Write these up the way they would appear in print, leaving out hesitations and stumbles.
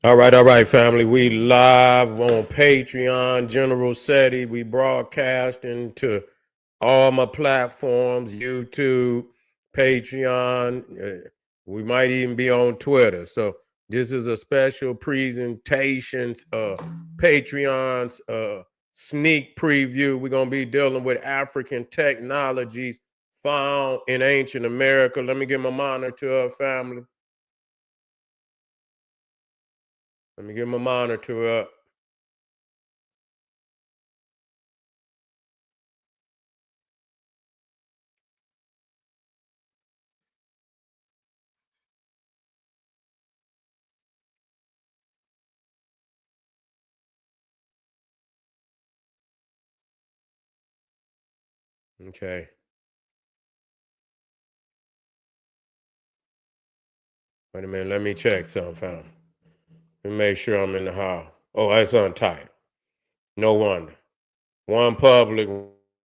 All right, family. We live on Patreon, General SETI. We broadcasting to all my platforms, YouTube, Patreon. We might even be on Twitter. So this is a special presentation, Patreon's sneak preview. We're gonna be dealing with African technologies found in ancient America. Let me get my monitor up, family. Let me get my monitor up. Okay. Wait a minute. Let me check something, fam. Let me make sure I'm in the house. Oh, that's untitled. No wonder. One public,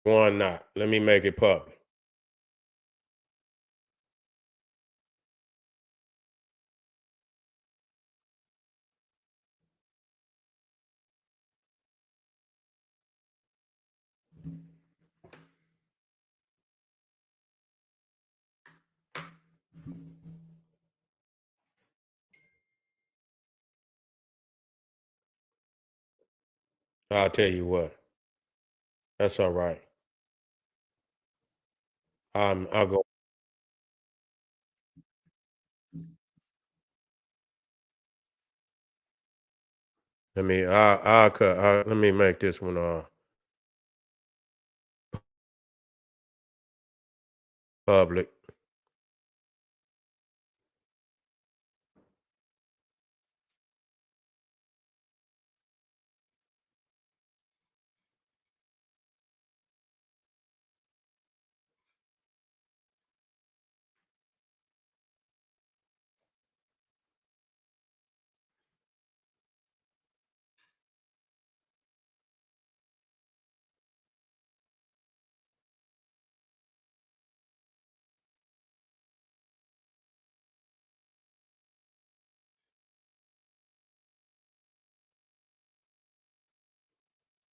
one not. Let me make it public. I'll tell you what. That's all right. I'll go. I'll cut. Let me make this one public.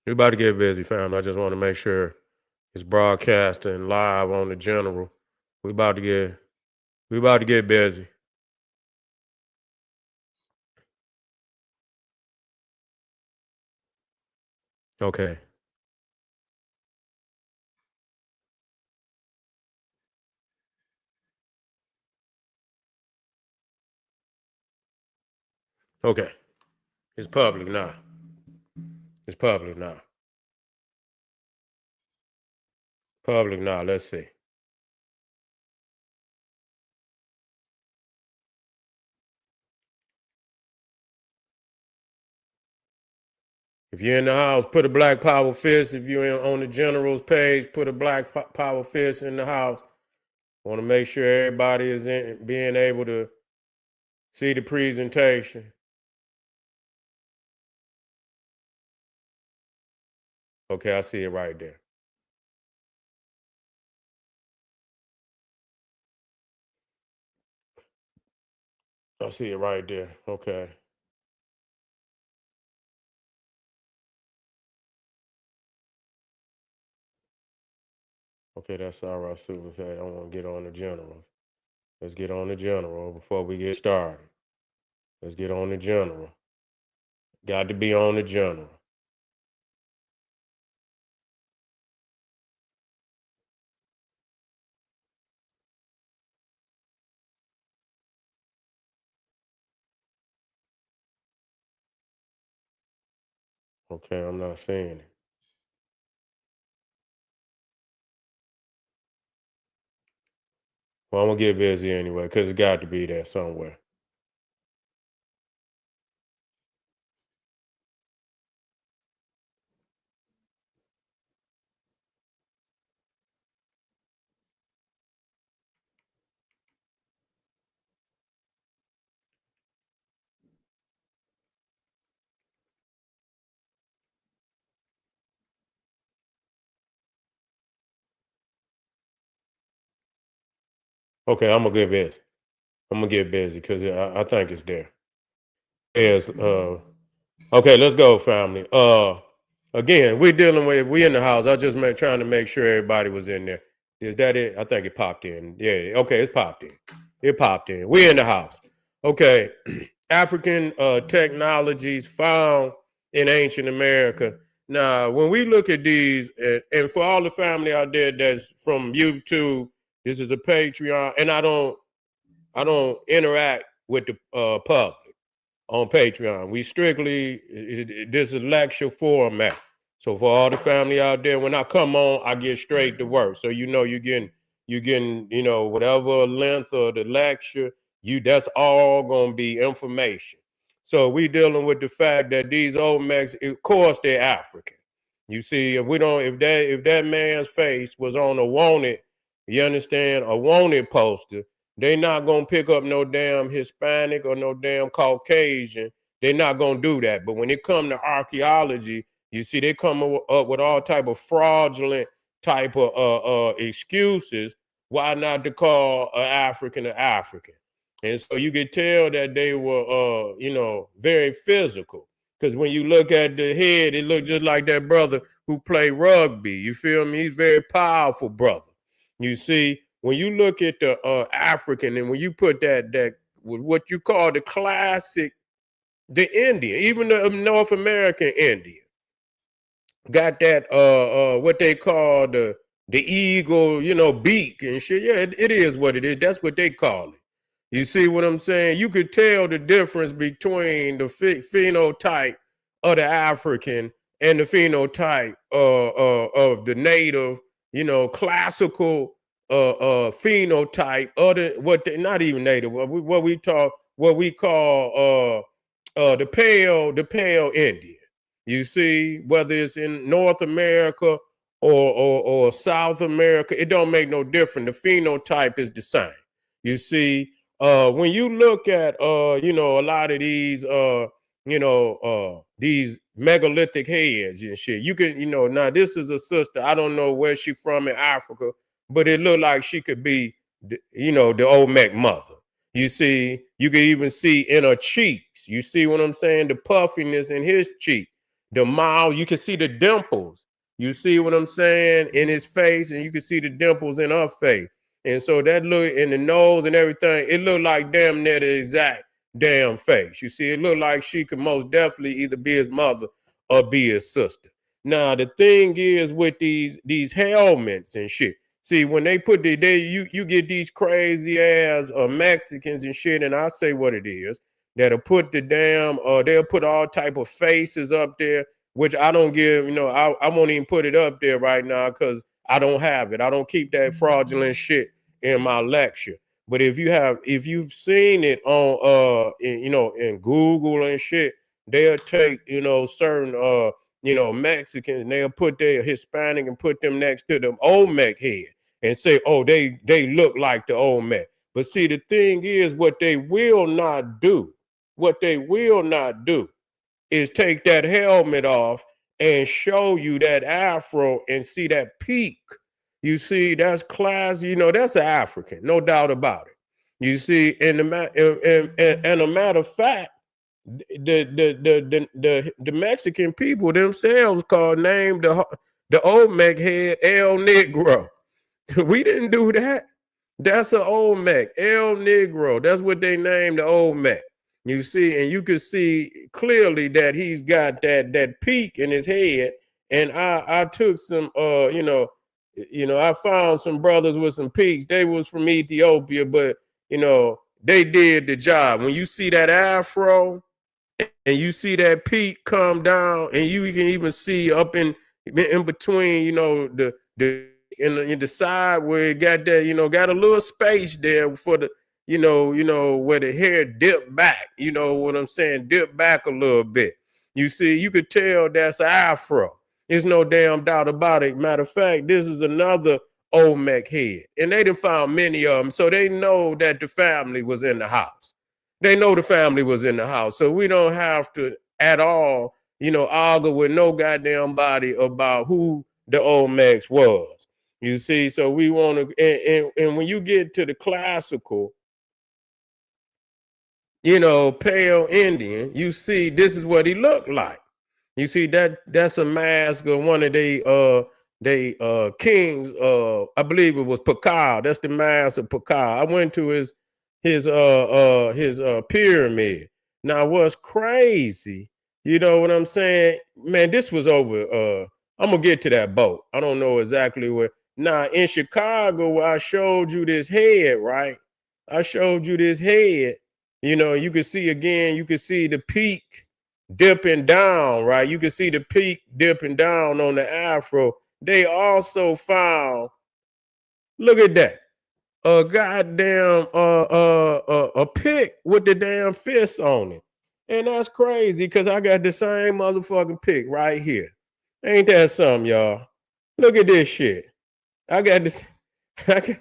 We about to get busy, fam. I just want to make sure it's broadcasting live on the general. We about to get we about to get busy. Okay. Okay. It's public now. It's public now. Public now. Let's see. If you're in the house, put a black power fist. If you're on the general's page, put a black power fist in the house. Want to make sure everybody is being able to see the presentation. Okay, I see it right there. I see it right there. Okay. Okay, that's all right, Super. I want to get on the general. Let's get on the general before we get started. Let's get on the general. Got to be on the general. Okay, I'm not seeing it. Well, I'm gonna get busy anyway, because it got to be there somewhere. Okay, I'm gonna get busy. I'm gonna get busy because I think it's there. Yes. Okay, let's go, family. Again, we in the house. I just trying to make sure everybody was in there. Is that it? I think it popped in. Yeah. Okay, it's popped in. It popped in. We in the house. Okay. African technologies found in ancient America. Now, when we look at these, and for all the family out there that's from YouTube, this is a Patreon, and I don't interact with the public on Patreon. We strictly, this is lecture format. So for all the family out there, when I come on, I get straight to work. So you're getting, whatever length of the lecture, that's all gonna be information. So we dealing with the fact that these Olmecs, of course, they're African. You see, if that man's face was on a wanted, you understand, a wanted poster, they not gonna pick up no damn Hispanic or no damn Caucasian. They're not gonna do that. But when it come to archaeology, you see they come up with all type of fraudulent type of excuses why not to call an African an African. And so you could tell that they were very physical. Because when you look at the head, it looked just like that brother who played rugby. You feel me? He's very powerful brother. You see, when you look at the African, and when you put that with what you call the classic, the Indian, even the North American Indian, got that what they call the eagle, beak and shit. Yeah, it is what it is. That's what they call it. You see what I'm saying? You could tell the difference between the phenotype of the African and the phenotype of the native, classical phenotype. Other what they, not even native. What we call the pale Indian. You see, whether it's in North America or South America, it don't make no difference. The phenotype is the same. You see, when you look at a lot of these megalithic heads and shit, you can, now this is a sister. I don't know where she from in Africa, but it looked like she could be, the Olmec mother. You see, you can even see in her cheeks. You see what I'm saying? The puffiness in his cheek, the mouth. You can see the dimples. You see what I'm saying in his face, and you can see the dimples in her face. And so that look in the nose and everything, it looked like damn near the exact damn face. You see, it looked like she could most definitely either be his mother or be his sister. Now the thing is with these helmets and shit. See, when they put you get these crazy ass Mexicans and shit, and I say what it is, that'll put the damn they'll put all type of faces up there, which I don't give, I won't even put it up there right now because I don't have it. I don't keep that fraudulent shit in my lecture. But if you've seen it on in Google and shit, they'll take, certain Mexicans, and they'll put their Hispanic and put them next to them Olmec head and say, oh, they look like the Olmec. But see, the thing is, what they will not do is take that helmet off and show you that afro and see that peak. You see, that's class. That's an African, no doubt about it. You see, and a matter of fact, the Mexican people themselves named the Olmec head El Negro. We didn't do that. That's an Olmec, El Negro. That's what they named the Olmec. You see, and you can see clearly that he's got that peak in his head. And I took some I found some brothers with some peaks. They was from Ethiopia, but they did the job. When you see that afro and you see that peak come down, and you can even see up in between, the in the side where it got that, got a little space there for the, where the hair dip back. You know what I'm saying? Dip back a little bit. You see, you could tell that's an afro. There's no damn doubt about it. Matter of fact, this is another Olmec head, and they done found many of them, so they know that the family was in the house. They know the family was in the house, so we don't have to at all, argue with no goddamn body about who the Olmecs was. You see, so we want to, and when you get to the classical, pale Indian, you see this is what he looked like. You see that's a mask of one of they kings. I believe it was Pakal. That's the mask of Pakal. I went to his pyramid. Now what's crazy, you know what I'm saying? Man, this was over. I'm gonna get to that boat. I don't know exactly where. Now in Chicago, where I showed you this head, right? I showed you this head. You can see again, you can see the peak dipping down, right? You can see the peak dipping down on the afro. They also found, look at that, a goddamn a pick with the damn fist on it. And that's crazy because I got the same motherfucking pick right here. Ain't that something, y'all? Look at this shit. I got this. I got,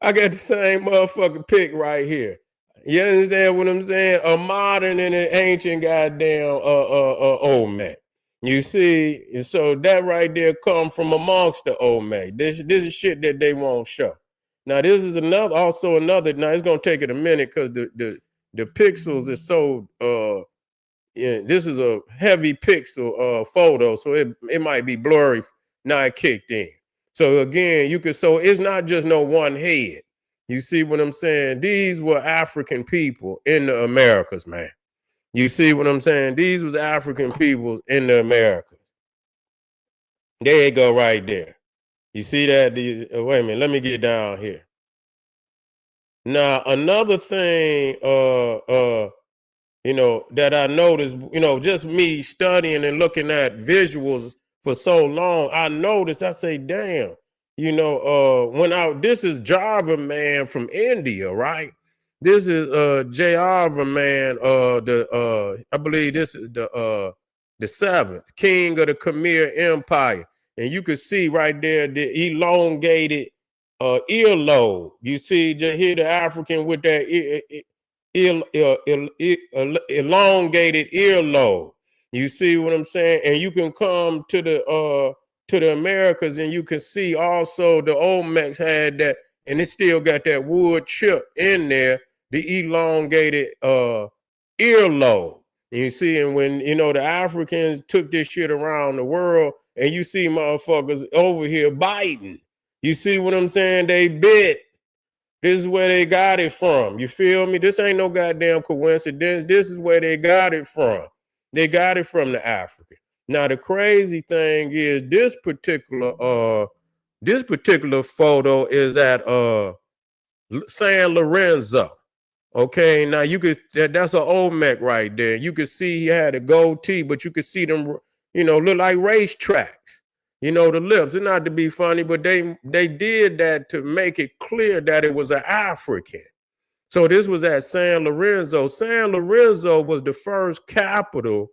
I got the same motherfucking pick right here. You understand what I'm saying? A modern and an ancient goddamn Olmec. You see, and so that right there come from amongst the Olmec. This is shit that they won't show. Now this is another. Now it's gonna take it a minute because the pixels is so yeah, this is a heavy pixel photo, so it might be blurry now it kicked in. So again, so it's not just no one head. You see what I'm saying? These were African people in the Americas, man. You see what I'm saying? These was African people in the Americas. There you go right there. You see that? Wait a minute, let me get down here. Now, another thing, that I noticed, just me studying and looking at visuals for so long, I say, damn, this is Java man from India, right? This is Java man, I believe this is the seventh king of the Khmer Empire. And you can see right there the elongated earlobe. You see, just here the African with that elongated earlobe. You see what I'm saying? And you can come to the Americas and you can see also the Olmecs had that, and it still got that wood chip in there, the elongated earlobe. And you see, and when the Africans took this shit around the world, and you see motherfuckers over here biting. You see what I'm saying? They bit. This is where they got it from. You feel me? This ain't no goddamn coincidence. This is where they got it from. They got it from the African. Now the crazy thing is this particular photo is at San Lorenzo. Okay, now that's an Olmec right there. You could see he had a goatee, but you could see them, look like racetracks. The lips. It's not to be funny, but they did that to make it clear that it was an African. So this was at San Lorenzo. San Lorenzo was the first capital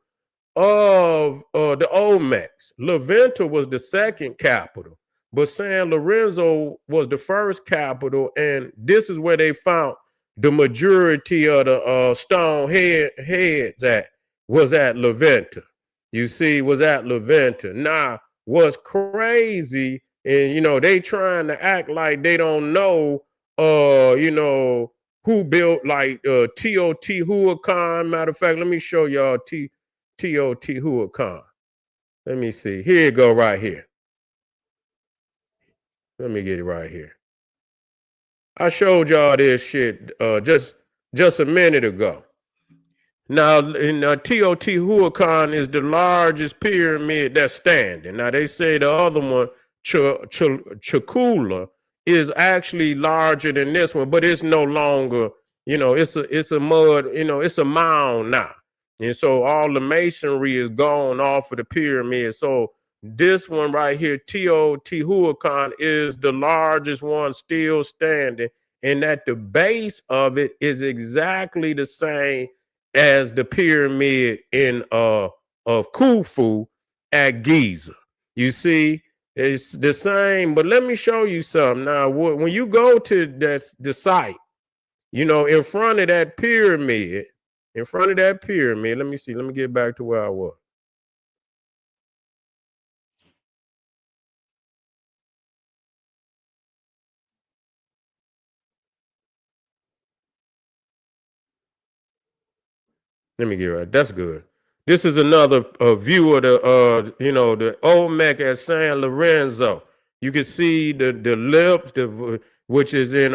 of the Olmecs. La Venta was the second capital, but San Lorenzo was the first capital, and this is where they found the majority of the stone heads was at La Venta. You see, was at La Venta. Now, what's crazy, and they trying to act like they don't know, who built like Teotihuacan. Matter of fact, let me show y'all Teotihuacan. Let me see. Here you go right here. Let me get it right here. I showed y'all this shit just a minute ago. Now, in Teotihuacan is the largest pyramid that's standing. Now, they say the other one, Chacula, is actually larger than this one, but it's no longer, it's a mud, it's a mound now. And so all the masonry is gone off of the pyramid. So this one right here, Teotihuacan, is the largest one still standing. And at the base of it is exactly the same as the pyramid of Khufu at Giza. You see, it's the same. But let me show you something. Now, when you go to the site, in front of that pyramid, let me see. Let me get back to where I was. Let me get right. That's good. This is another view of the the Olmec at San Lorenzo. You can see the lips, which is in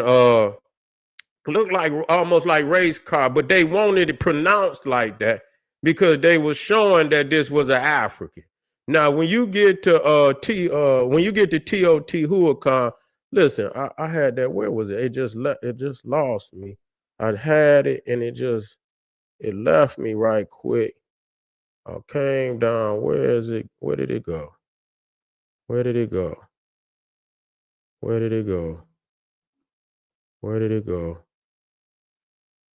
look like almost like race car, but they wanted it pronounced like that because they were showing that this was an African. Now, when you get to when you get to Teotihuacan, listen, I had that. Where was it? It just lost me. I had it and it left me right quick. I came down. Where is it? Where did it go? Where did it go? Where did it go? Where did it go?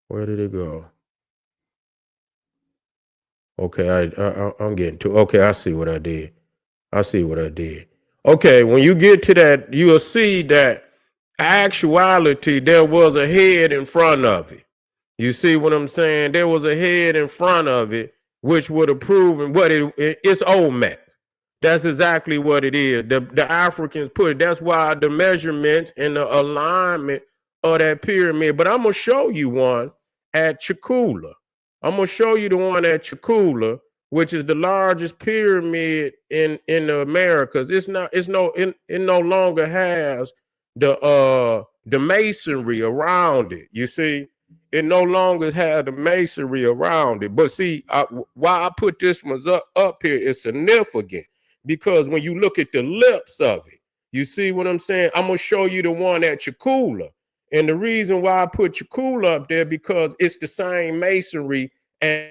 Where did it go? Okay, I'm getting to. Okay, I see what I did. I see what I did. Okay, when you get to that, you'll see that actuality there was a head in front of it. You see what I'm saying? There was a head in front of it, which would have proven what it's Olmec. That's exactly what it is. The Africans put it. That's why the measurements and the alignment of that pyramid. But I'm gonna show you one at Chakula. I'm gonna show you the one at Chakula, which is the largest pyramid in the Americas. It no longer has the masonry around it. You see, it no longer has the masonry around it. But see, why I put this one up here is significant because when you look at the lips of it, you see what I'm saying? I'm gonna show you the one at Chakula. And the reason why I put Chakula up there because it's the same masonry as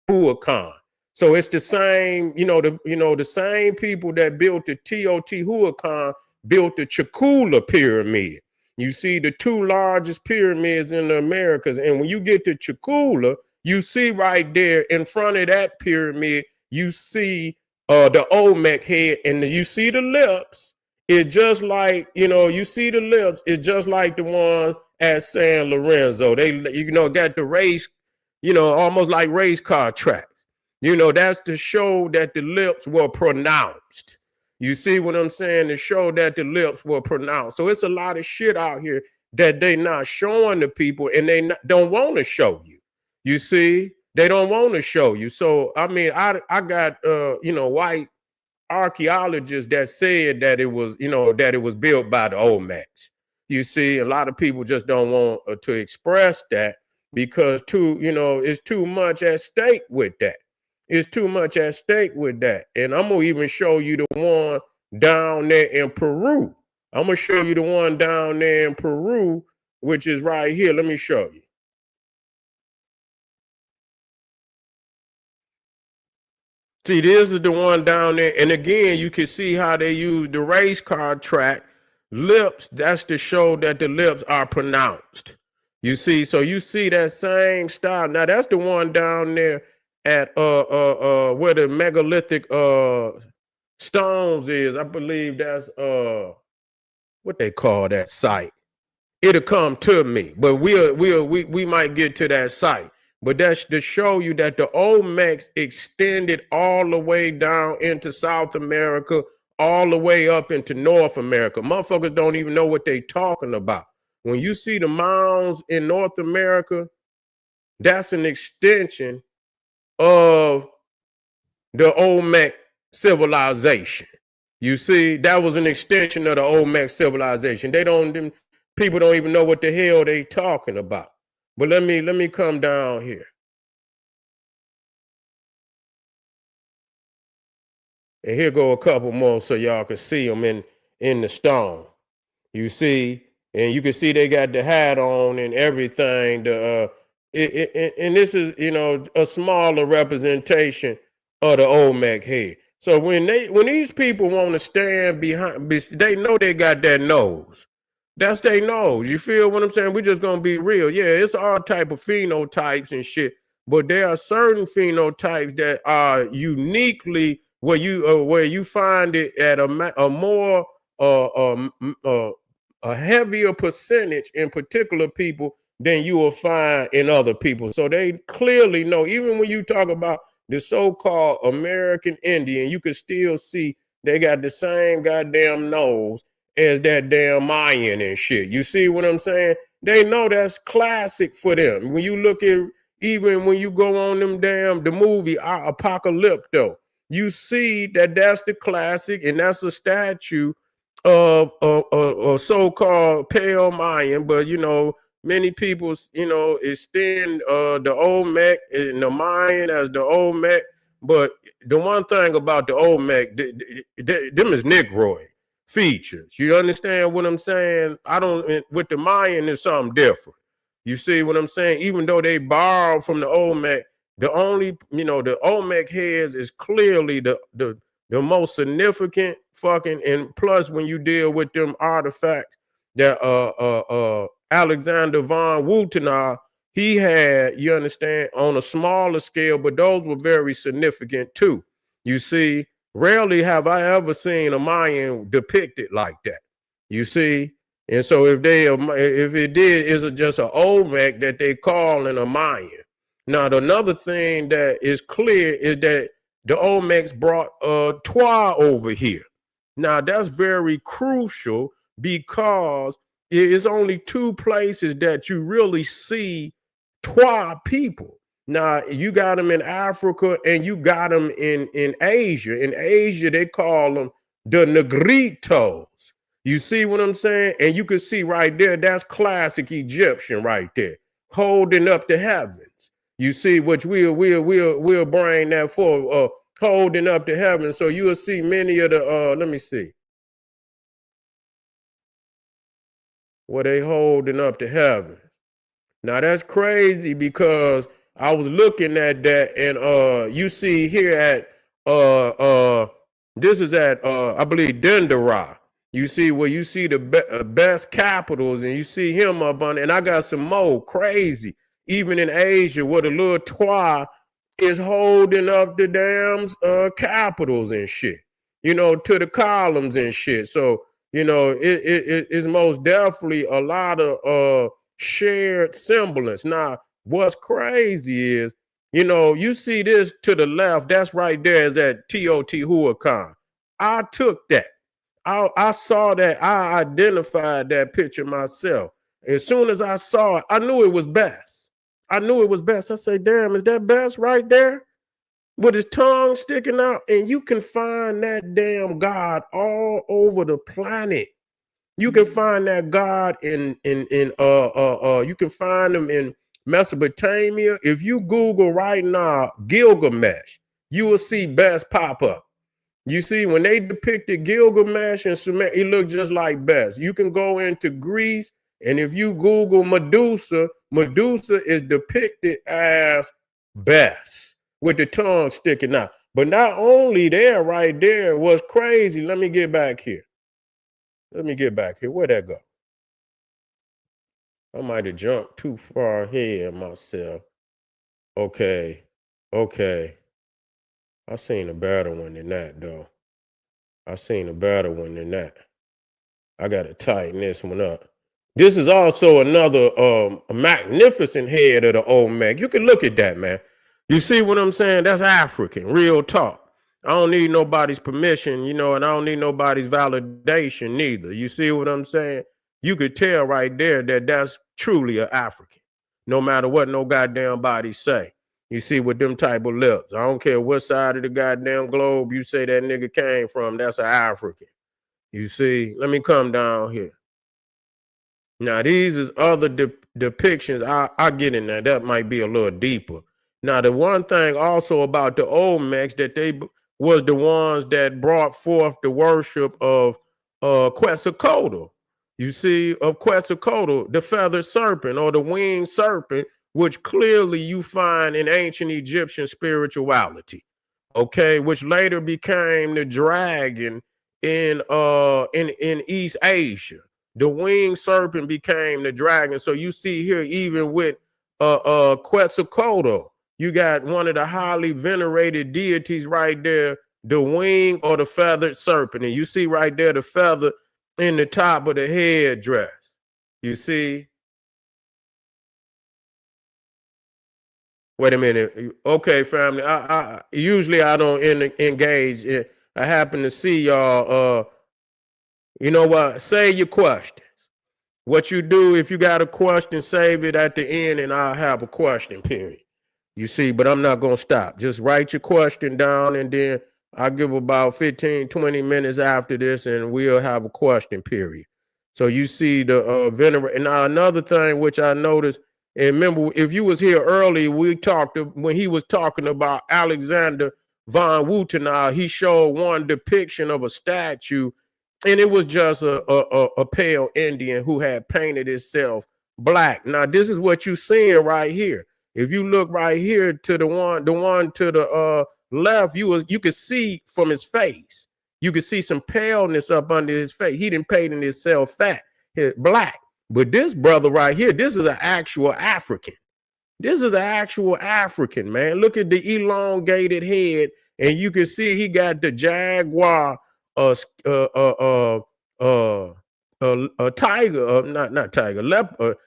Teotihuacan. So it's the same, the same people that built the Teotihuacan built the Chakula pyramid. You see the two largest pyramids in the Americas. And when you get to Chakula, you see right there in front of that pyramid, you see the Olmec head and you see the lips. It's just like, you see the lips. It's just like the one at San Lorenzo. They, got the race, almost like race car tracks. That's to show that the lips were pronounced. You see what I'm saying? To show that the lips were pronounced. So it's a lot of shit out here that they not showing the people and they don't want to show you. You see? They don't want to show you. So, I mean, I got, white archaeologists that said that it was, that it was built by the Olmecs. You see, a lot of people just don't want to express that because it's too much at stake with that. It's too much at stake with that. And I'm gonna even show you the one down there in Peru. I'm gonna show you the one down there in Peru, which is right here. Let me show you. See, this is the one down there. And again, you can see how they use the race car track lips. That's to show that the lips are pronounced. You see, so you see that same style. Now that's the one down there at where the megalithic stones is. I believe that's what they call that site. It'll come to me, but we might get to that site. But that's to show you that the Olmecs extended all the way down into South America, all the way up into North America. Motherfuckers don't even know what they talking about. When you see the mounds in North America, that's an extension of the Olmec civilization. You see, that was an extension of the Olmec civilization. People don't even know what the hell they talking about. But let me come down here. And here go a couple more so y'all can see them in the stone. You see, and you can see they got the hat on and everything. And this is a smaller representation of the Olmec head. So when these people want to stand behind, they know they got that nose. That's their nose. You feel what I'm saying? We're just gonna be real. Yeah, it's all type of phenotypes and shit, but there are certain phenotypes that are uniquely where you find it at a more a heavier percentage in particular people than you will find in other people. So they clearly know. Even when you talk about the so-called American Indian, you can still see they got the same goddamn nose as that damn Mayan and shit. You see what I'm saying? They know that's classic for them. When you look at Even when you go on the movie Apocalypto, you see that that's the classic, and that's a statue of a so-called pale Mayan, but many people, extend the Olmec and the Mayan as the Olmec. But the one thing about the Olmec, them is Negroid features. You understand what I'm saying? I don't. With the Mayan, it's something different. You see what I'm saying? Even though they borrowed from the Olmec, the only, the Olmec heads is clearly the most significant fucking, and plus when you deal with them artifacts that Alexander von Wutenau, he had, you understand, on a smaller scale, but those were very significant too. You see, rarely have I ever seen a Mayan depicted like that. You see, and so if it did, is it just an Olmec that they call in a Mayan? Now, another thing that is clear is that the Olmecs brought Twa over here. Now, that's very crucial because it's only two places that you really see Twa people. Now, you got them in Africa and you got them in Asia. In Asia, they call them the Negritos. You see what I'm saying? And you can see right there, that's classic Egyptian right there, holding up the heavens. You see, which we'll bring that for holding up the heavens. So you'll see many of the let me see. Where they holding up the heavens. Now that's crazy because I was looking at that, and you see here at this is at I believe Dendera. You see where you see the best capitals, and you see him up on, and I got some more crazy. Even in Asia, where the little Twa is holding up the damn capitals and shit, to the columns and shit. So, it's most definitely a lot of shared semblance. Now, what's crazy is, you see this to the left, that's right there is at Teotihuacan. I took that. I saw that. I identified that picture myself. As soon as I saw it, I knew it was Bess. I knew it was Bess. I say, damn, is that Bess right there? With his tongue sticking out? And you can find that damn God all over the planet. You can find that God you can find him in Mesopotamia. If you Google right now Gilgamesh, you will see Bess pop up. You see, when they depicted Gilgamesh and Sumer, he looked just like Bess. You can go into Greece, and if you Google Medusa, Medusa is depicted as Bess with the tongue sticking out. But not only there, right there was crazy. Let me get back here. Where'd that go? I might have jumped too far ahead myself. Okay. I seen a better one than that, though. I got to tighten this one up. This is also another a magnificent head of the Olmec. You can look at that, man. You see what I'm saying? That's African, real talk. I don't need nobody's permission, and I don't need nobody's validation neither. You see what I'm saying? You could tell right there that that's truly an African, no matter what no goddamn body say. You see, with them type of lips, I don't care what side of the goddamn globe you say that nigga came from, that's an African. You see, let me come down here. Now, these is other depictions. I get in there. That might be a little deeper. Now, the one thing also about the Olmecs that they was the ones that brought forth the worship of Quetzalcoatl. You see, of Quetzalcoatl, the feathered serpent or the winged serpent, which clearly you find in ancient Egyptian spirituality. Okay, which later became the dragon in East Asia. The winged serpent became the dragon. So you see here, even with Quetzalcoatl, you got one of the highly venerated deities right there, the wing or the feathered serpent. And you see right there the feather in the top of the headdress. You see? Wait a minute. Okay, family. I usually I don't engage. I happen to see y'all. You know what? Save your questions. What you do, if you got a question, save it at the end, and I'll have a question period. You see, but I'm not going to stop. Just write your question down, and then I'll give about 15, 20 minutes after this, and we'll have a question period. So you see the venerate. And now another thing which I noticed, and remember, if you was here early, we talked when he was talking about Alexander von Wutenau, he showed one depiction of a statue, and it was just a pale Indian who had painted itself black. Now, this is what you're seeing right here. If you look right here to the one to the left, you could see from his face. You could see some paleness up under his face. He didn't paint himself fat, black. But this brother right here, this is an actual African. This is an actual African, man. Look at the elongated head, and you can see he got the jaguar, a tiger, not tiger, leopard,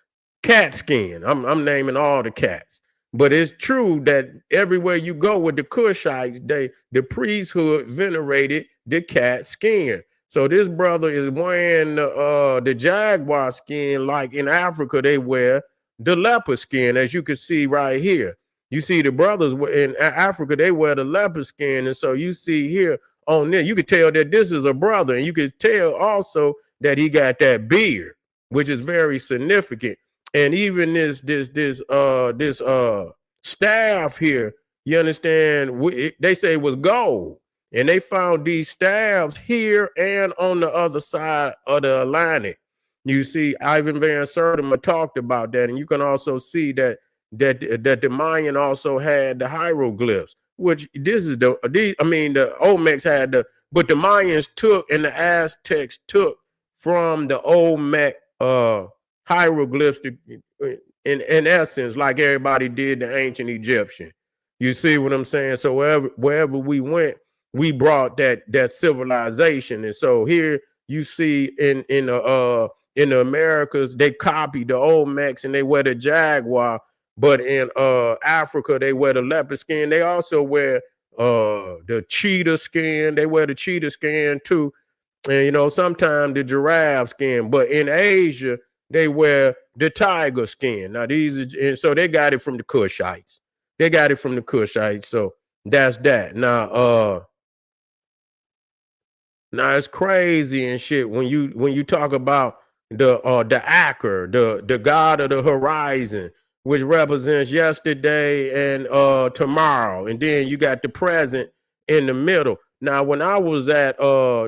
cat skin. I'm naming all the cats. But it's true that everywhere you go with the Kushites, the priesthood venerated the cat skin. So this brother is wearing the jaguar skin, like in Africa they wear the leopard skin, as you can see right here. You see the brothers in Africa, they wear the leopard skin. And so you see here on there, you can tell that this is a brother. And you can tell also that he got that beard, which is very significant. And even this staff here, you understand, they say it was gold. And they found these staffs here and on the other side of the Atlantic. You see, Ivan Van Sertima talked about that. And you can also see that the Mayan also had the hieroglyphs, which this is the Olmecs had but the Mayans took and the Aztecs took from the Olmec hieroglyphs in essence, like everybody did the ancient Egyptian. You see what I'm saying? So wherever we went, we brought that civilization. And so here you see in the Americas, they copied the Olmecs and they wear the jaguar. But in Africa, they wear the leopard skin. They also wear the cheetah skin. They wear the cheetah skin too. And, sometimes the giraffe skin. But in Asia, they wear the tiger skin. Now, and so they got it from the Kushites. So that's that. Now it's crazy and shit when you talk about the Aker, the god of the horizon, which represents yesterday and tomorrow, and then you got the present in the middle. Now, when I was at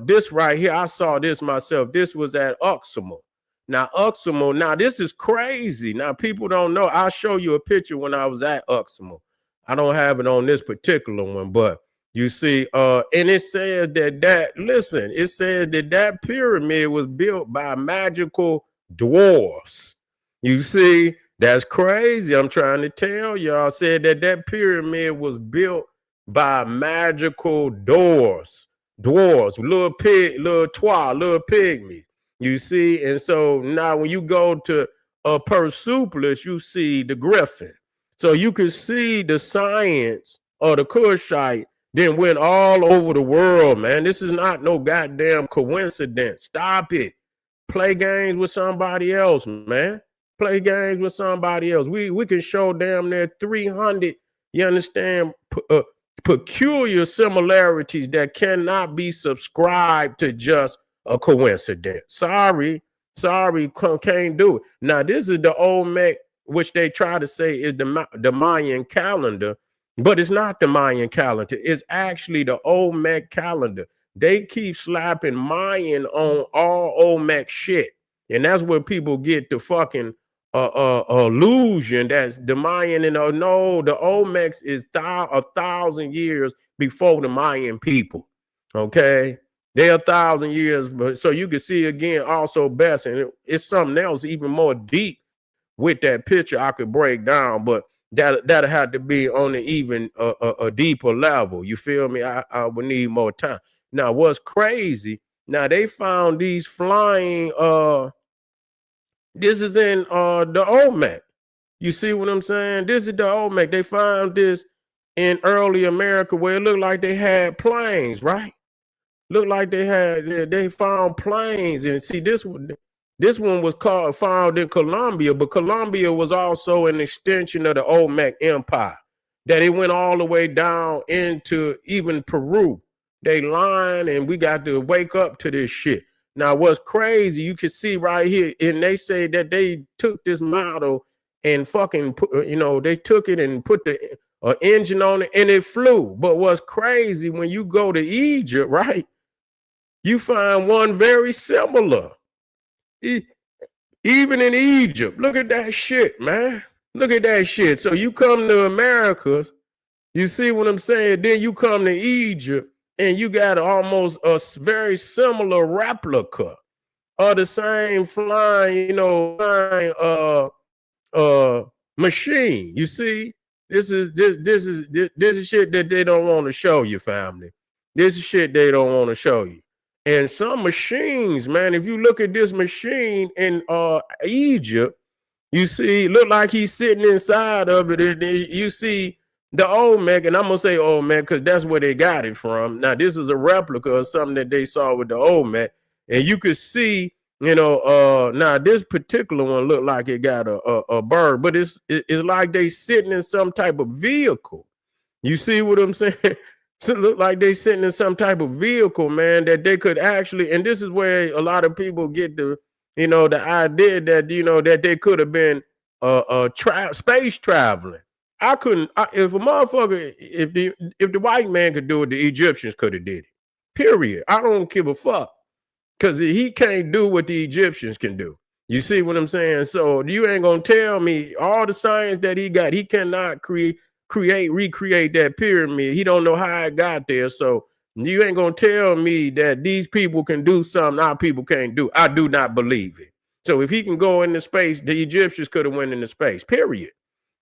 this right here, I saw this myself. This was at Uxmal. Now this is crazy. Now people don't know. I'll show you a picture when I was at Uxmal. I don't have it on this particular one, but you see, and it says that pyramid was built by magical dwarfs. You see, that's crazy. I'm trying to tell y'all. Said that pyramid was built by magical dwarfs, little pygmies. You see, and so now when you go to Persepolis, you see the griffin. So you can see the science of the Kushite then went all over the world, man. This is not no goddamn coincidence. Stop it. Play games with somebody else, man. Play games with somebody else. We can show damn near 300, you understand, peculiar similarities that cannot be subscribed to just a coincidence. Sorry, can't do it. Now, this is the Olmec, which they try to say is the Mayan calendar. But it's not the Mayan calendar. It's actually the Olmec calendar. They keep slapping Mayan on all Olmec shit. And that's where people get the fucking illusion that's the Mayan. And no, the Olmecs is 1,000 years before the Mayan people. Okay? They're 1,000 years. But so you can see again also best. And it's something else even more deep with that picture I could break down. But that'll have to be on an even a deeper level. You feel me? I would need more time. Now, what's crazy? Now they found these flying. This is in the Olmec. You see what I'm saying? This is the Olmec. They found this in early America where it looked like they had planes, right? Looked like they found planes, and see this one. This one was found in Colombia, but Colombia was also an extension of the Olmec Empire. that it went all the way down into even Peru. They lying, and we got to wake up to this shit. Now, what's crazy, you can see right here, and they say that they took this model and fucking, they took it and put the engine on it, and it flew. But what's crazy, when you go to Egypt, right, you find one very similar. Even in Egypt, look at that shit, man. Look at that shit. So you come to Americas, you see what I'm saying? Then you come to Egypt, and you got almost a very similar replica of the same flying, machine. You see, this is shit that they don't want to show you, family. This is shit they don't want to show you. And some machines, man, if you look at this machine in Egypt, you see, look like he's sitting inside of it. And you see the Olmec, and I'm gonna say Olmec because that's where they got it from. Now, this is a replica of something that they saw with the Olmec, and you could see, now this particular one looked like it got a bird, but it's like they sitting in some type of vehicle. You see what I'm saying? So it look like they sitting in some type of vehicle, man, that they could actually, and this is where a lot of people get the idea that, that they could have been space traveling. If a motherfucker, if the white man could do it, the Egyptians could have did it. Period. I don't give a fuck. Because he can't do what the Egyptians can do. You see what I'm saying? So you ain't gonna tell me all the science that he got. He cannot recreate that pyramid. He don't know how it got there. So you ain't gonna tell me that these people can do something our people can't do. I do not believe it. So if he can go into space, the Egyptians could have went into space. Period.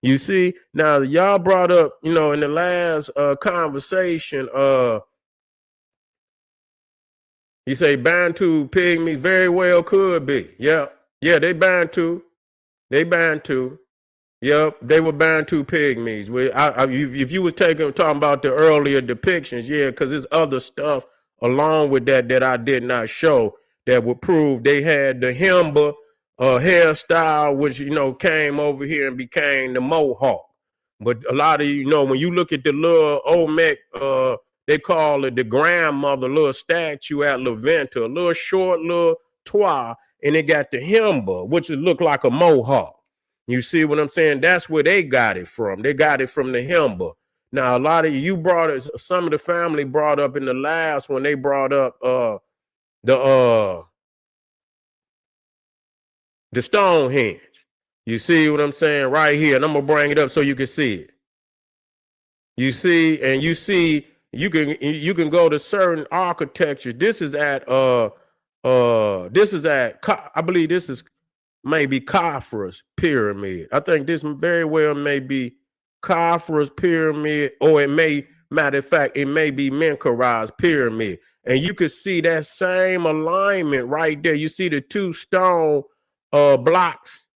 You see, now y'all brought up, in the last conversation, you say Bantu pygmies very well could be. Yeah, they Bantu. They Bantu. Yep, they were Bantu pygmies. If you was talking about the earlier depictions, yeah, because there's other stuff along with that I did not show that would prove they had the Himba hairstyle, which came over here and became the Mohawk. But a lot of when you look at the little Olmec, they call it the grandmother little statue at La Venta, a little short little toit, and it got the Himba, which look like a Mohawk. You see what I'm saying? That's where they got it from. They got it from the Himba. Now, a lot of you brought it, some of the family brought up in the last one, they brought up the Stonehenge. You see what I'm saying right here? And I'm gonna bring it up so you can see it. You see, and you see, you can go to certain architecture. This is at I believe this is maybe Khafra's pyramid. I think this very well may be Khafra's pyramid, or it may, matter of fact, it may be Menkaura's pyramid. And you can see that same alignment right there. You see the two stone blocks,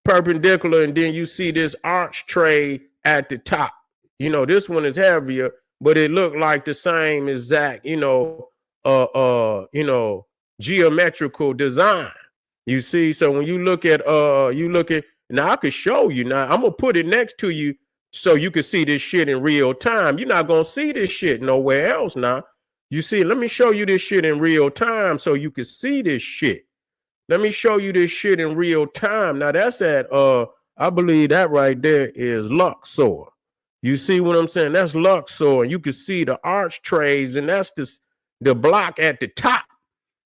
perpendicular, and then you see this arch tray at the top. This one is heavier, but it looked like the same exact, geometrical design. You see, so when you look at now I could show you. Now I'm gonna put it next to you so you can see this shit in real time. You're not gonna see this shit nowhere else now. You see, let me show you this shit in real time so you can see this shit. Let me show you this shit in real time. Now that's at I believe that right there is Luxor. You see what I'm saying? That's Luxor. You can see the arch trays, and that's the block at the top.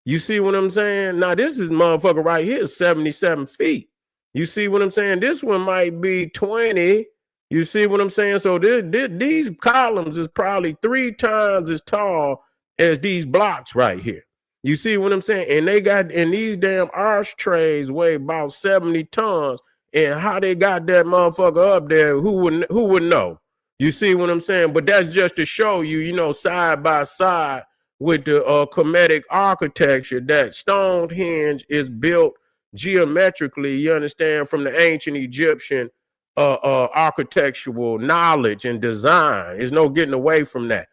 You see what I'm saying? Now, this is motherfucker right here, 77 feet. You see what I'm saying? This one might be 20. You see what I'm saying? So these columns is probably 3 times as tall as these blocks right here. You see what I'm saying? And these damn arch trays weigh about 70 tons. And how they got that motherfucker up there, who would know? You see what I'm saying? But that's just to show you, side by side with the Kemetic architecture, that Stonehenge is built geometrically, you understand, from the ancient Egyptian architectural knowledge and design. There's no getting away from that.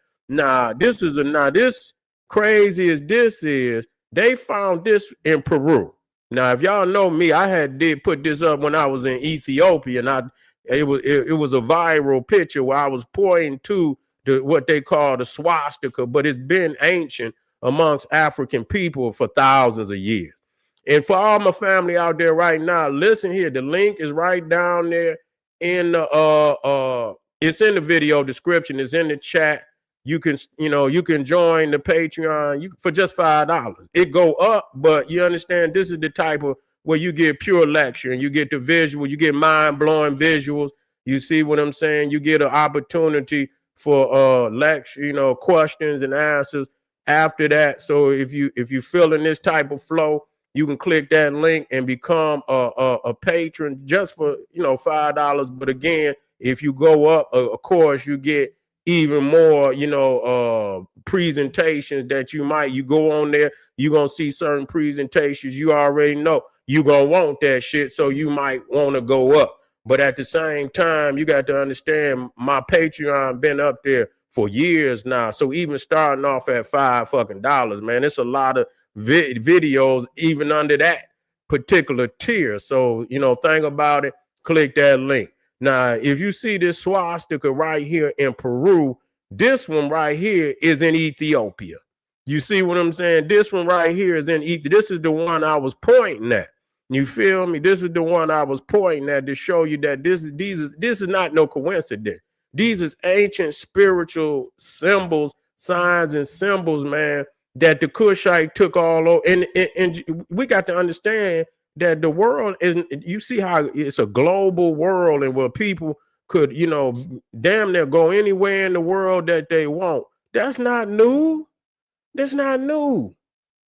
This crazy as this is, they found this in Peru. Now, if y'all know me, I did put this up when I was in Ethiopia, and it was a viral picture where I was pointing to what they call the swastika, but it's been ancient amongst African people for thousands of years. And for all my family out there right now, listen here. The link is right down there in the it's in the video description. It's in the chat. You can join the Patreon for just $5. It go up, but you understand this is the type of where you get pure lecture and you get the visual, you get mind-blowing visuals. You see what I'm saying? You get an opportunity for lecture, questions and answers after that. So if you feeling this type of flow, you can click that link and become a patron just for $5. But again, if you go up, of course, you get even more, presentations that you go on there, you're gonna see certain presentations you already know you're gonna want that shit, so you might want to go up. But at the same time, you got to understand my Patreon been up there for years now. So even starting off at $5, man, it's a lot of videos even under that particular tier. So, think about it, click that link. Now, if you see this swastika right here in Peru, this one right here is in Ethiopia. You see what I'm saying? This one right here is in Ethiopia. This is the one I was pointing at. You feel me? This is the one I was pointing at to show you that this is not no coincidence. These is ancient spiritual symbols, signs and symbols, man, that the Kushite took all over. And we got to understand that the world is, you see how it's a global world and where people could, damn near go anywhere in the world that they want. That's not new. That's not new.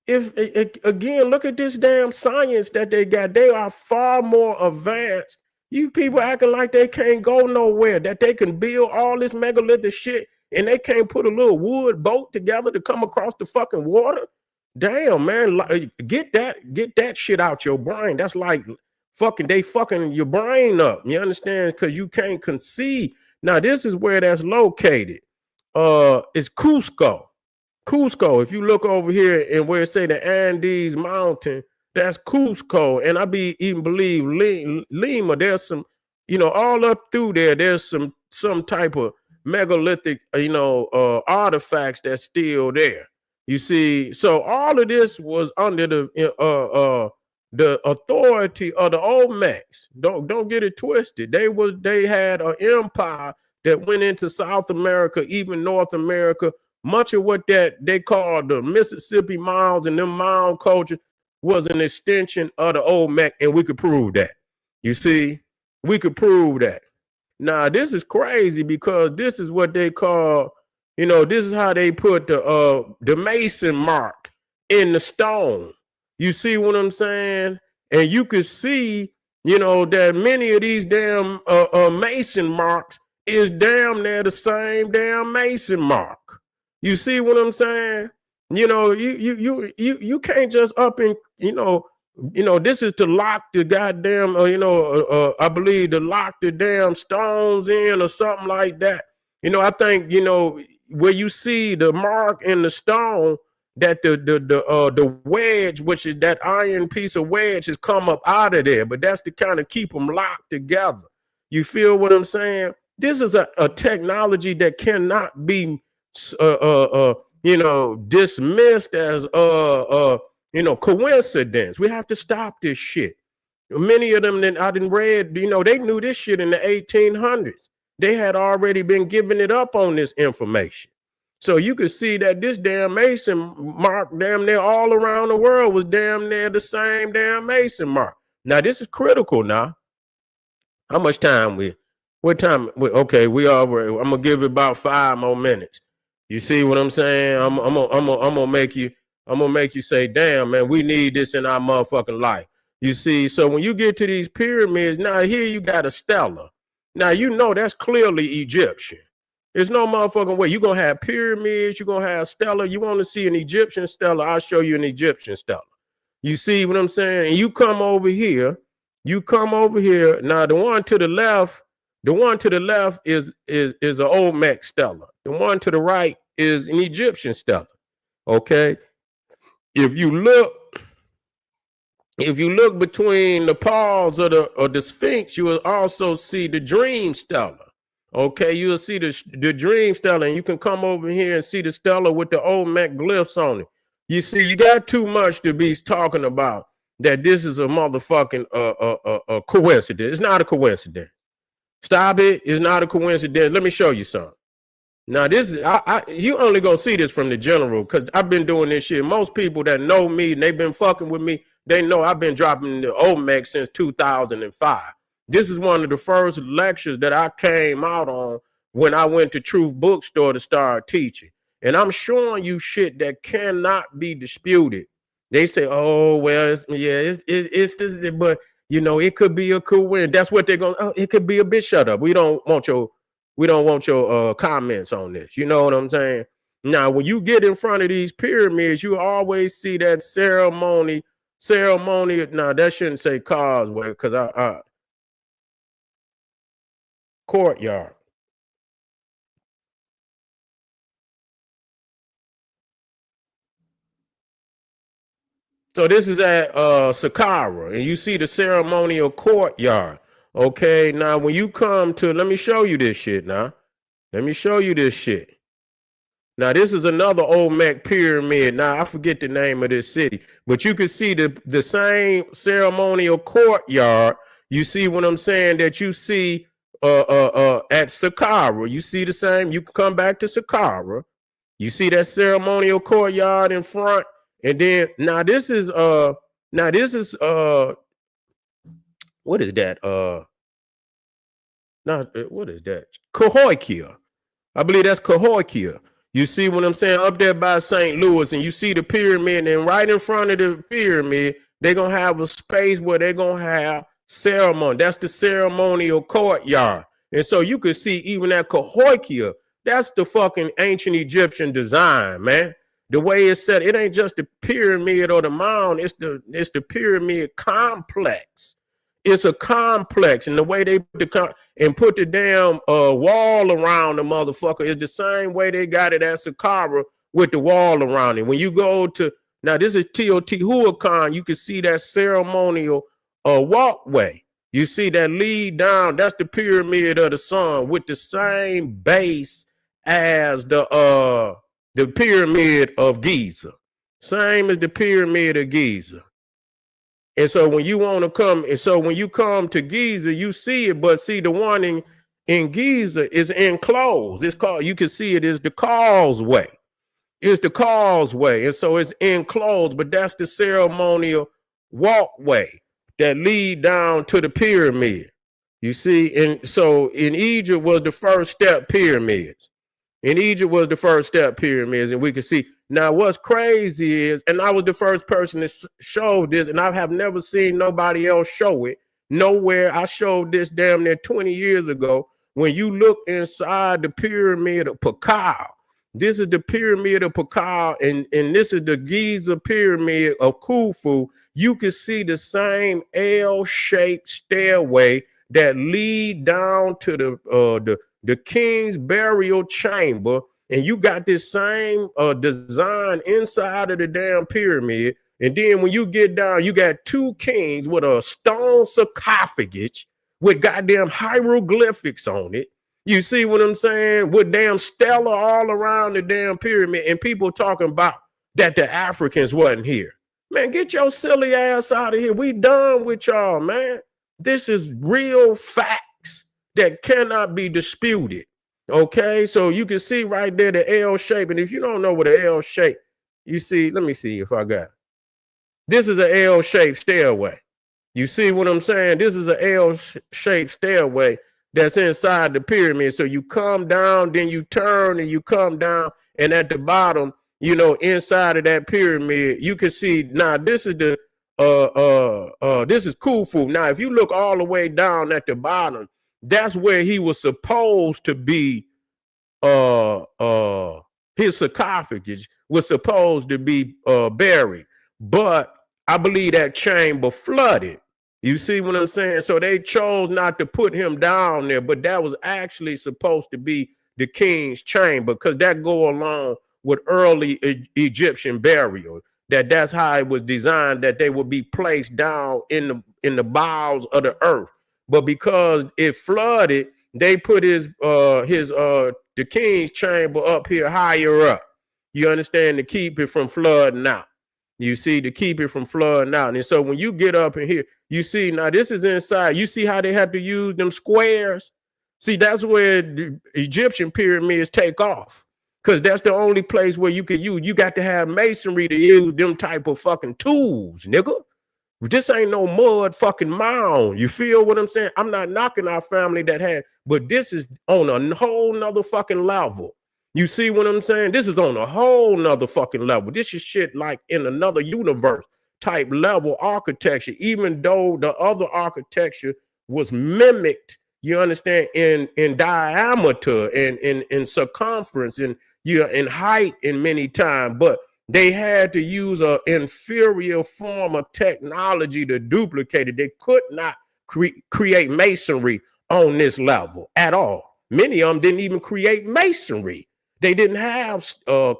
If again, look at this damn science that they got. They are far more advanced. You people acting like they can't go nowhere, that they can build all this megalithic shit and they can't put a little wood boat together to come across the fucking water. Damn, man, get that shit out your brain. That's like they fucking your brain up. You understand? Because you can't conceive. Now, this is where that's located. It's Cusco. Cusco. If you look over here and where it say the Andes Mountain, that's Cusco. And I believe Lima. There's some, all up through there. There's some type of megalithic, artifacts that's still there. You see, so all of this was under the authority of the Olmecs. Don't get it twisted. They had an empire that went into South America, even North America. Much of what that they called the Mississippi Mounds and them mound culture was an extension of the Olmec, and we could prove that. You see, we could prove that. Now, this is crazy because this is what they call, this is how they put the Mason mark in the stone. You see what I'm saying? And you could see, that many of these damn Mason marks is damn near the same damn Mason mark. You see what I'm saying? You can't just up and this is to lock the goddamn I believe to lock the damn stones in or something like that. I think where you see the mark in the stone, that the wedge, which is that iron piece of wedge, has come up out of there, but that's to kind of keep them locked together. You feel what I'm saying? This is a technology that cannot be dismissed as coincidence. We have to stop this shit. Many of them that I didn't read, they knew this shit in the 1800s. They had already been giving it up on this information. So you could see that this damn Mason mark damn near all around the world was damn near the same damn Mason mark. Now this is critical now. How much time what time? Okay, we already, I'm gonna give it about 5 more minutes. You see what I'm saying? I'm gonna make you say, damn, man, we need this in our motherfucking life. You see, so when you get to these pyramids, now here you got a stela. Now that's clearly Egyptian. There's no motherfucking way. You're gonna have pyramids, you're gonna have stela. You want to see an Egyptian stela? I'll show you an Egyptian stela. You see what I'm saying? And you come over here. Now the one to the left is an Olmec stela. The one to the right is an Egyptian stela. Okay. If you look If you look between the paws of the Sphinx, you will also see the dream stela. Okay, you'll see the dream stela, and you can come over here and see the stela with the Olmec glyphs on it. You see, you got too much to be talking about that this is a motherfucking coincidence. It's not a coincidence. Stop it. It's not a coincidence. Let me show you something. Now this is you only gonna see this from the general because I've been doing this shit. Most people that know me and they've been fucking with me, they know I've been dropping the Olmec since 2005. This is one of the first lectures that I came out on when I went to Truth Bookstore to start teaching. And I'm showing you shit that cannot be disputed. They say, oh well, it's this, but you know, it could be a cool win. That's what they're gonna. Oh, it could be a bitch. Shut up. We don't want your comments on this. You know what I'm saying? Now, when you get in front of these pyramids, you always see that ceremony. Now, that shouldn't say causeway because courtyard. So this is at Saqqara, and you see the ceremonial courtyard. Okay, now when you come to, let me show you this shit now. Let me show you this shit. Now, this is another Olmec pyramid. Now, I forget the name of this city, but you can see the same ceremonial courtyard. You see what I'm saying? That you see at Saqqara. You see the same. You can come back to Saqqara. You see that ceremonial courtyard in front, and then now this is what is that? What is that? Cahokia. I believe that's Cahokia. You see what I'm saying? Up there by St. Louis, and you see the pyramid, and right in front of the pyramid, they're going to have a space where they're going to have ceremony. That's the ceremonial courtyard. And so you can see even that Cahokia, that's the fucking ancient Egyptian design, man. The way it's set, it ain't just the pyramid or the mound, it's the pyramid complex. It's a complex, and the way they put the damn wall around the motherfucker is the same way they got it at Saqqara with the wall around it. When you go to, now this is Teotihuacan, you can see that ceremonial walkway. You see that lead down, that's the pyramid of the sun with the same base as the pyramid of Giza. Same as the pyramid of Giza. And so when you want to come, and so when you come to Giza, you see it, but see the one in Giza is enclosed. It's called, you can see it is the causeway. It's the causeway. And so it's enclosed, but that's the ceremonial walkway that lead down to the pyramid. You see, and so in Egypt was the first step pyramids. In Egypt was the first step pyramids, and we can see. Now, what's crazy is, and I was the first person to show this, and I have never seen nobody else show it. Nowhere. I showed this damn near 20 years ago. When you look inside the pyramid of Pakal, this is the pyramid of Pakal, and this is the Giza pyramid of Khufu. You can see the same L-shaped stairway that lead down to the king's burial chamber. And you got this same design inside of the damn pyramid. And then when you get down, you got two kings with a stone sarcophagus with goddamn hieroglyphics on it. You see what I'm saying? With damn stela all around the damn pyramid. And people talking about that the Africans wasn't here. Man, get your silly ass out of here. We done with y'all, man. This is real facts that cannot be disputed. Okay, so you can see right there the L shape. And if you don't know what an L shape, you see, let me see if I got it. This is an L-shaped stairway. You see what I'm saying? This is an L-shaped stairway that's inside the pyramid. So you come down, then you turn and you come down. And at the bottom, you know, inside of that pyramid, you can see, now this is the, this is Khufu. Now, if you look all the way down at the bottom, that's where he was supposed to be, his sarcophagus was supposed to be buried. But I believe that chamber flooded. You see what I'm saying? So they chose not to put him down there, but that was actually supposed to be the king's chamber because that go along with early Egyptian burial. that's how it was designed, that they would be placed down in the bowels of the earth. But because it flooded, they put the king's chamber up here higher up. You understand, to keep it from flooding out. You see, to keep it from flooding out. And so when you get up in here, you see, now this is inside. You see how they had to use them squares? See, that's where the Egyptian pyramids take off. Because that's the only place where you can use. You got to have masonry to use them type of fucking tools, nigga. This ain't no mud fucking mound. You feel what I'm saying? I'm not knocking our family that had, but this is on a whole nother fucking level. You see what I'm saying? This is on a whole nother fucking level. This is shit like in another universe type level architecture, even though the other architecture was mimicked, you understand, in diameter and in circumference and in height in many times, but they had to use an inferior form of technology to duplicate it. They could not create masonry on this level at all. Many of them didn't even create masonry. They didn't have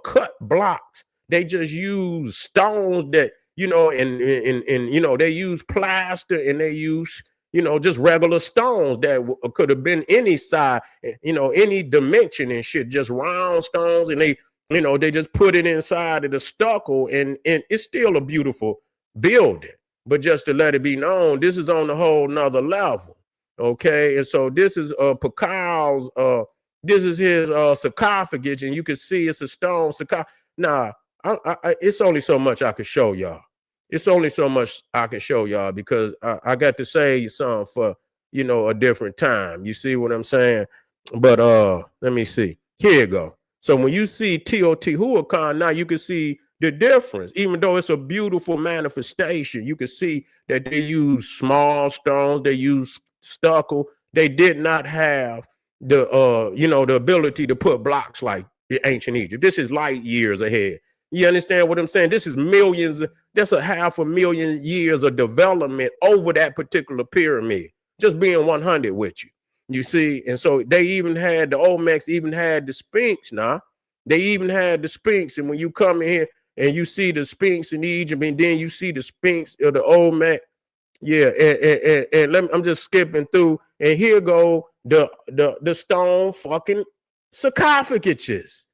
cut blocks. They just used stones that, and they use plaster, and they use, just regular stones that could have been any size, any dimension and shit, just round stones. And they just put it inside of the stucco, and it's still a beautiful building. But just to let it be known, this is on a whole nother level. Okay. And so this is Pacal's, this is his sarcophagus, and you can see it's a stone sarcophagus. Nah, it's only so much I can show y'all. It's only so much I can show y'all, because I got to say something for, a different time. You see what I'm saying? But let me see. Here you go. So when you see Teotihuacan, now you can see the difference. Even though it's a beautiful manifestation, you can see that they use small stones, they use stucco. They did not have the the ability to put blocks like the ancient Egypt. This is light years ahead. You understand what I'm saying? This is millions. That's a 500,000 years of development over that particular pyramid. Just being 100 with you. You see, and so they even had the Olmecs, even had the Sphinx. Now they even had the Sphinx, and when you come in here and you see the Sphinx in Egypt, and then you see the Sphinx of the Olmec, yeah, and I'm just skipping through, and here go the stone fucking sarcophaguses.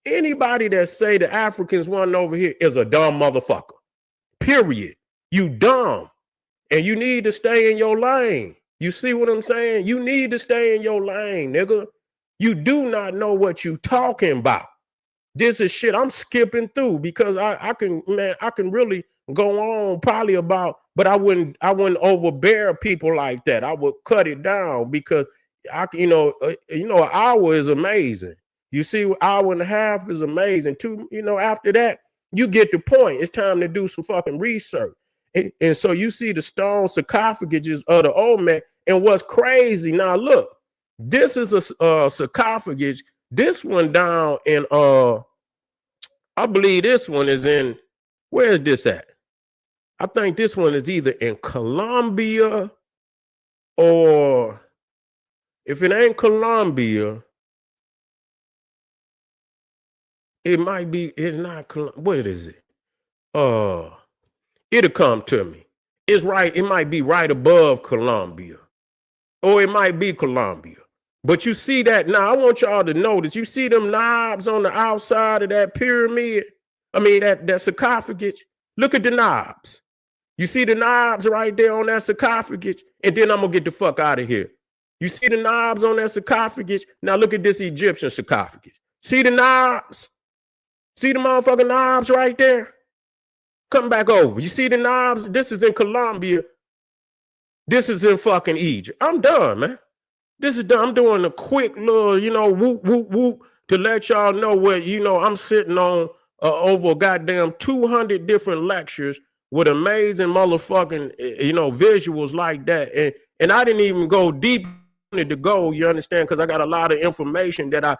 Anybody that say the Africans won over here is a dumb motherfucker. Period. You dumb, and you need to stay in your lane. You see what I'm saying? You need to stay in your lane, nigga. You do not know what you talking about. This is shit I'm skipping through, because I can really go on probably about, but I wouldn't overbear people like that. I would cut it down, because an hour is amazing. You see, an hour and a half is amazing. After that, you get the point. It's time to do some fucking research. And so you see the stone sarcophaguses of the Olmec. And what's crazy, now look, this is a sarcophagus. This one down in I believe this one is in, where is this at? I think this one is either in Colombia, or if it ain't Colombia, it might be, it's not, what is it? It'll come to me. It's right, it might be right above Colombia, or it might be Colombia. But you see that now, I want y'all to know that you see them knobs on the outside of that pyramid. I mean, that sarcophagus. Look at the knobs. You see the knobs right there on that sarcophagus? And then I'm going to get the fuck out of here. You see the knobs on that sarcophagus? Now look at this Egyptian sarcophagus. See the knobs? See the motherfucking knobs right there? Come back over. You see the knobs? This is in Colombia. This is in fucking Egypt. I'm done, man. This is done. I'm doing a quick little, whoop, whoop, whoop, to let y'all know what, I'm sitting on over goddamn 200 different lectures with amazing motherfucking, visuals like that. And I didn't even go deep to go, you understand? Because I got a lot of information that I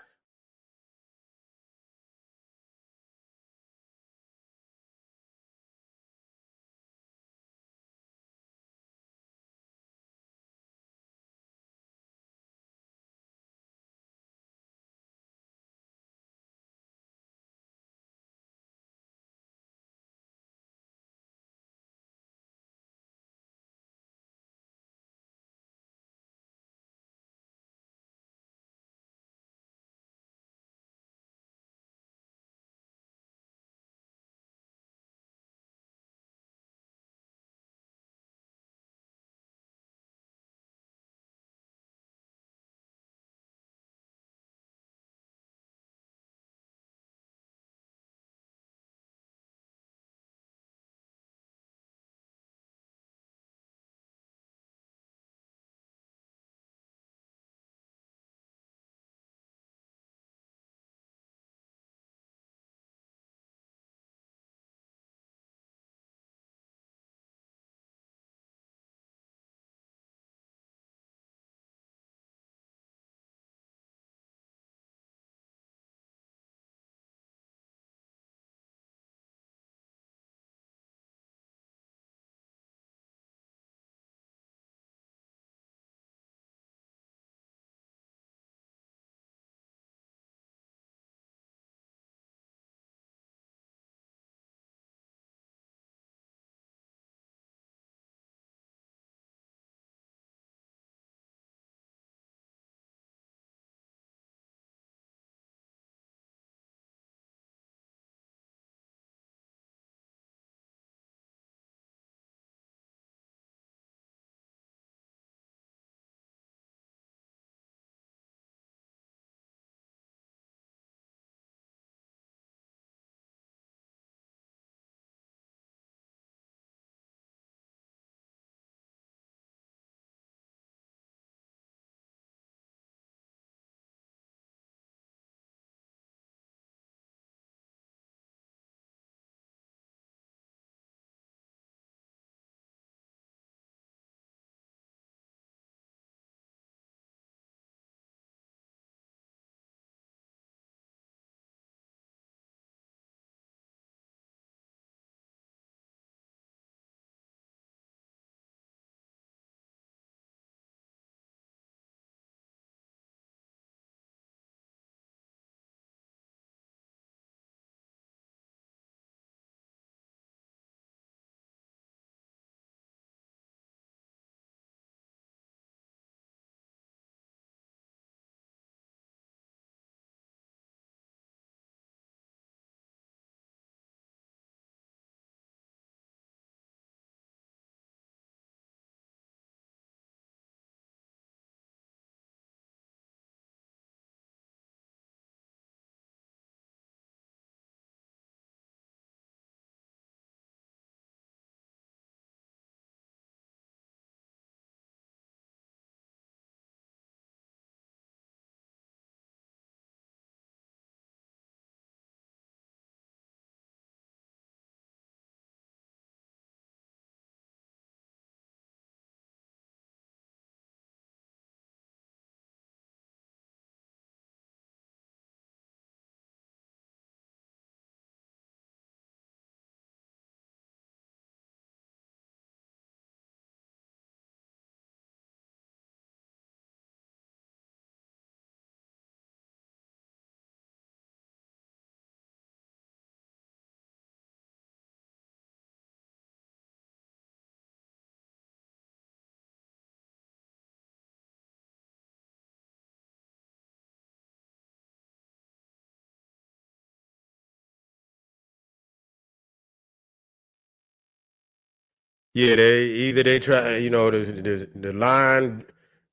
Yeah, they try, you know, the line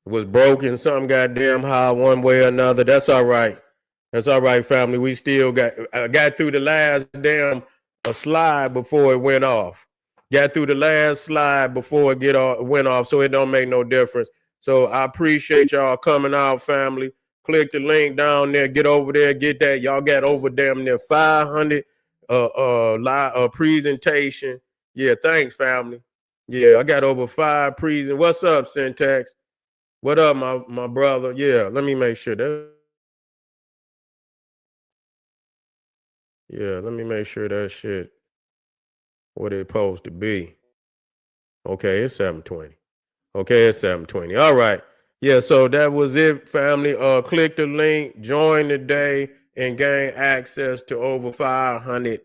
was broken, some goddamn how, one way or another. That's all right. That's all right, family. We still got through the last damn a slide before it went off. Got through the last slide before went off, so it don't make no difference. So I appreciate y'all coming out, family. Click the link down there. Get over there. Get that. Y'all got over damn near 500 presentation. Yeah, thanks, family. Yeah, I got over 5 present. What's up, Syntax? What up, my brother? Yeah, let me make sure that. Yeah, let me make sure that shit what it's supposed to be. Okay, it's 720. Okay, it's 720. All right. Yeah, so that was it, family. Click the link, join today, and gain access to over 500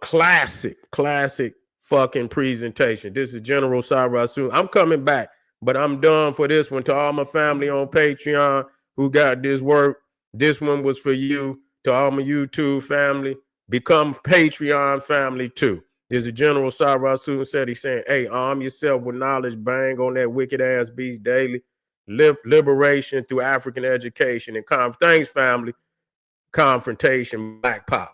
classic fucking presentation. This is General SARA. I'm coming back, but I'm done for this one. To all my family on Patreon who got this work, this one was for you. To all my YouTube family, become Patreon family too. This is General SARA SETI saying, hey, arm yourself with knowledge, bang on that wicked ass beast daily. Liberation through African education and thanks, family. Confrontation, Black Power.